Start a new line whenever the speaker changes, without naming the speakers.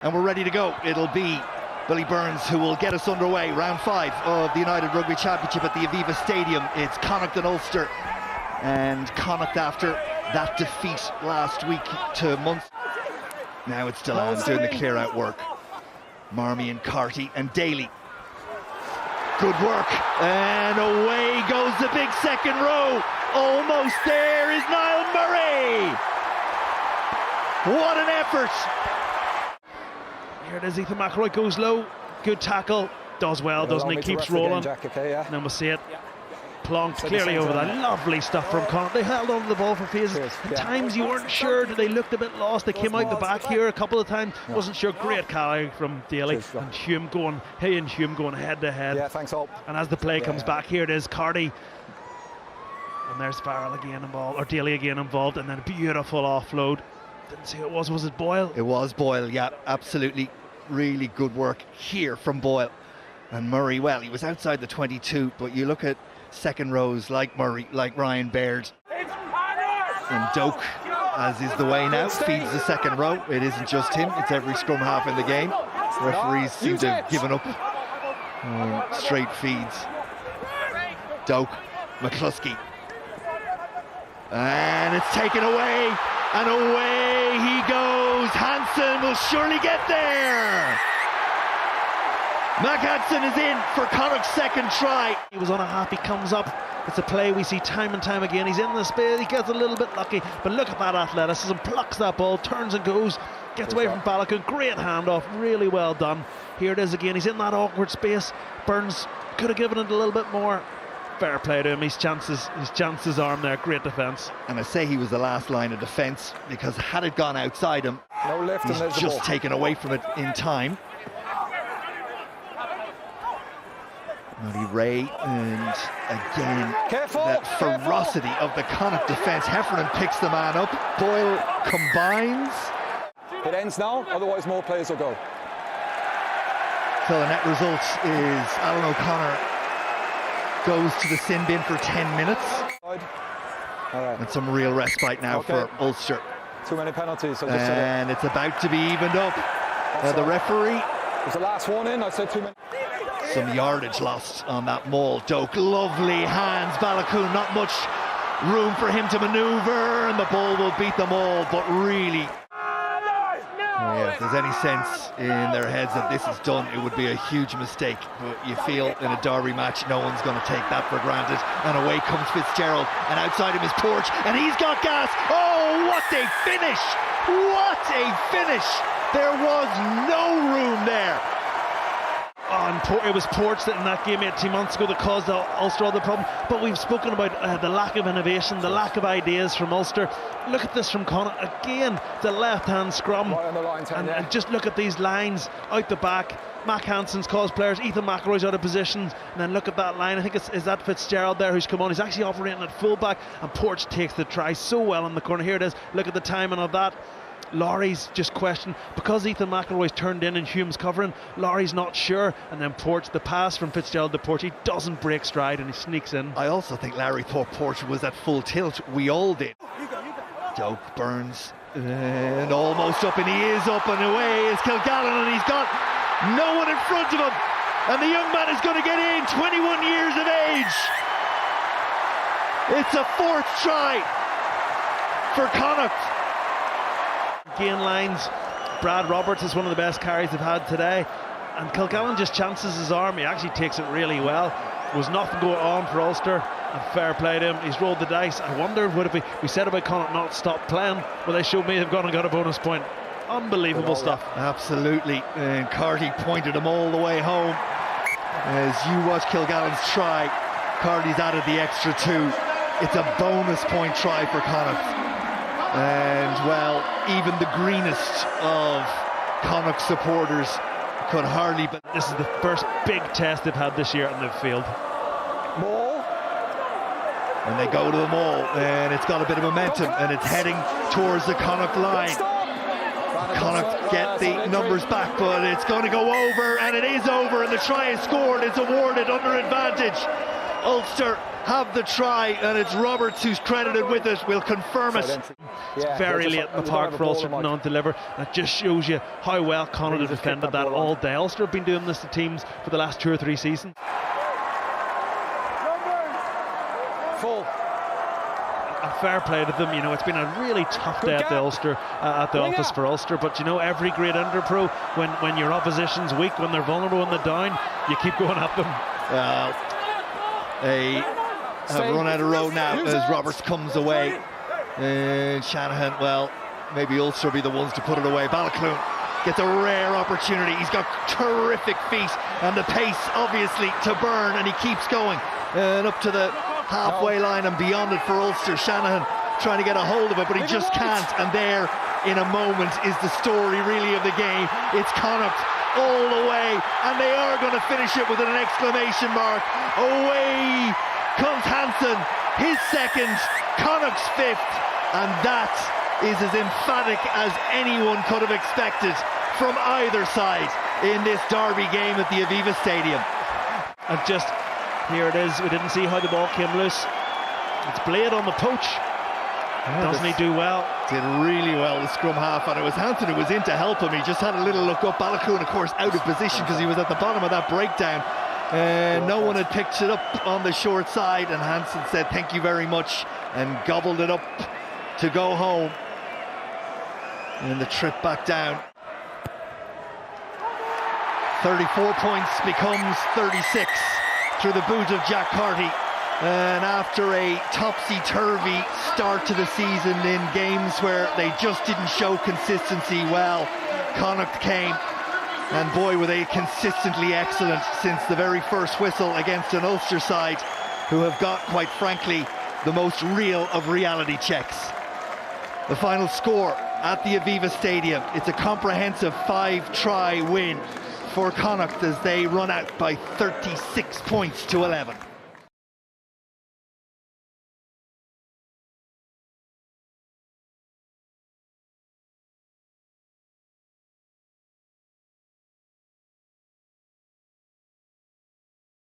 And we're ready to go. It'll be Billy Burns who will get us underway. Round 5 of the United Rugby Championship at the Aviva Stadium. It's Connacht and Ulster. And Connacht, after that defeat last week to Munster. Now it's Delan doing the clear-out work. Marmion, Carty and Daly. Good work. And away goes the big second row. Almost there is Niall Murray. What an effort.
Here it is, Ethan McElroy goes low, good tackle, does well, doesn't he? Keeps rolling.
Jack, okay, yeah.
And then we'll see it. Plonked clearly over that. Lovely stuff from Connacht. They held on to the ball for phases. At times you weren't sure, they looked a bit lost. They came out the back here a couple of times. Wasn't sure. Great carry from Daly. And Hume going head to head.
Yeah, thanks all.
And as the play comes back, here it is, Carty. And there's Farrell again involved, or Daly again involved, and then a beautiful offload. Didn't see who it was it Boyle?
It was Boyle, yeah, absolutely. Really good work here from Boyle. And Murray, well, he was outside the 22, but you look at second rows like Murray, like Ryan Baird. And Doak, as is the way now, feeds the second row. It isn't just him, it's every scrum half in the game. Referees seem to have given up straight feeds. Doak, McCluskey. And it's taken away. And away he goes. Hansen will surely get there. Mac Hansen is in for Connacht's second try.
He was on a hop, he comes up. It's a play we see time and time again. He's in the space, he gets a little bit lucky, but look at that athleticism, plucks that ball, turns and goes, gets away from Balakoon. Great handoff, really well done. Here it is again, he's in that awkward space. Burns could have given it a little bit more. Fair play to him, his chances arm there, great defence.
And I say he was the last line of defence because had it gone outside him,
no lift,
he's
and
just taken away from it in time. Matty Ray, and again, that ferocity of the Connacht defence. Heffernan picks the man up, Boyle combines.
It ends now, otherwise more players will go.
So the net result is Alan O'Connor goes to the sin bin for 10 minutes.
All right.
And some real respite now for Ulster.
Too many penalties.
And it's about to be evened up. The referee.
Was the last one in? I said too many.
Some yardage lost on that maul. Doak, lovely hands. Balakoon, not much room for him to manoeuvre, and the ball will beat them all, but really, if there's any sense in their heads that this is done, it would be a huge mistake. But you feel in a derby match, no one's going to take that for granted. And away comes Fitzgerald, and outside him is Porch, and he's got gas. Oh, what a finish! What a finish! There was no room there.
And it was Porch that in that game 18 months ago that caused Ulster all the problem. But we've spoken about the lack of innovation, the lack of ideas from Ulster. Look at this from Connacht again, the left-hand scrum,
right on the line,
and just look at these lines out the back. Mac Hansen's caused players, Ethan McElroy's out of position, and then look at that line. I think is that Fitzgerald there who's come on. He's actually operating at fullback, and Porch takes the try so well in the corner. Here it is. Look at the timing of that. Laurie's just questioned because Ethan McElroy's turned in and Hume's covering. Laurie's not sure, and then Porch, the pass from Fitzgerald to Porch, he doesn't break stride and he sneaks in.
I also think Larry thought Porch was at full tilt. We all did. Doak, Burns, and almost up, and he is up and away is Kilgallen, and he's got no one in front of him, and the young man is going to get in. 21 years of age. It's a fourth try for Connacht.
Gain lines. Brad Roberts is one of the best carries they've had today, and Kilgallen just chances his arm. He actually takes it really well. Was nothing going on for Ulster, and fair play to him. He's rolled the dice. I wonder, would if we said about Connacht not stop playing, well, they showed me they've gone and got a bonus point. Unbelievable stuff.
Absolutely. And Carty pointed him all the way home. As you watch Kilgallen's try, Carty's added the extra 2. It's a bonus point try for Connacht. And well, even the greenest of Connacht supporters could hardly, but
this is the first big test they've had this year on the field.
Maul.
And they go to the maul, and it's got a bit of momentum, and it's heading towards the Connacht line. Connacht get the numbers back, but it's going to go over, and it is over, and the try is scored. It's awarded under advantage. Ulster have the try, and it's Roberts who's credited with it. We'll confirm it.
Yeah,
Very late in the park for Ulster to not deliver. That just shows you how well Connacht have defended that all day. Ulster have been doing this to teams for the last 2 or 3 seasons.
Full.
A fair play to them. You know, it's been a really tough day at the Ulster, at the office for Ulster. But you know, every great under-pro, when your opposition's weak, when they're vulnerable, when they're down, you keep going at them.
They have run out of road now as Roberts comes away. And Shanahan, well, maybe Ulster will be the ones to put it away. Balakloon gets a rare opportunity. He's got terrific feet and the pace, obviously, to burn, and he keeps going. And up to the halfway line and beyond it for Ulster. Shanahan trying to get a hold of it, but he just can't. And there, in a moment, is the story, really, of the game. It's Connacht all the way, and they are going to finish it with an exclamation mark. Away comes Hansen, his second, Connacht's fifth, and that is as emphatic as anyone could have expected from either side in this derby game at the Aviva Stadium.
And just, here it is, we didn't see how the ball came loose. It's Blade on the poach. Doesn't he do well?
Did really well, the scrum half, and it was Hansen who was in to help him. He just had a little look up. Balakloon, of course, out of position because he was at the bottom of that breakdown. And no one had picked it up on the short side, and Hansen said thank you very much and gobbled it up to go home. And the trip back down. 34 points becomes 36 through the boot of Jack Carty. And after a topsy-turvy start to the season in games where they just didn't show consistency, well, Connacht came, and boy, were they consistently excellent since the very first whistle against an Ulster side who have got, quite frankly, the most real of reality checks. The final score at the Aviva Stadium, it's a comprehensive 5-try win for Connacht as they run out by 36 points to 11.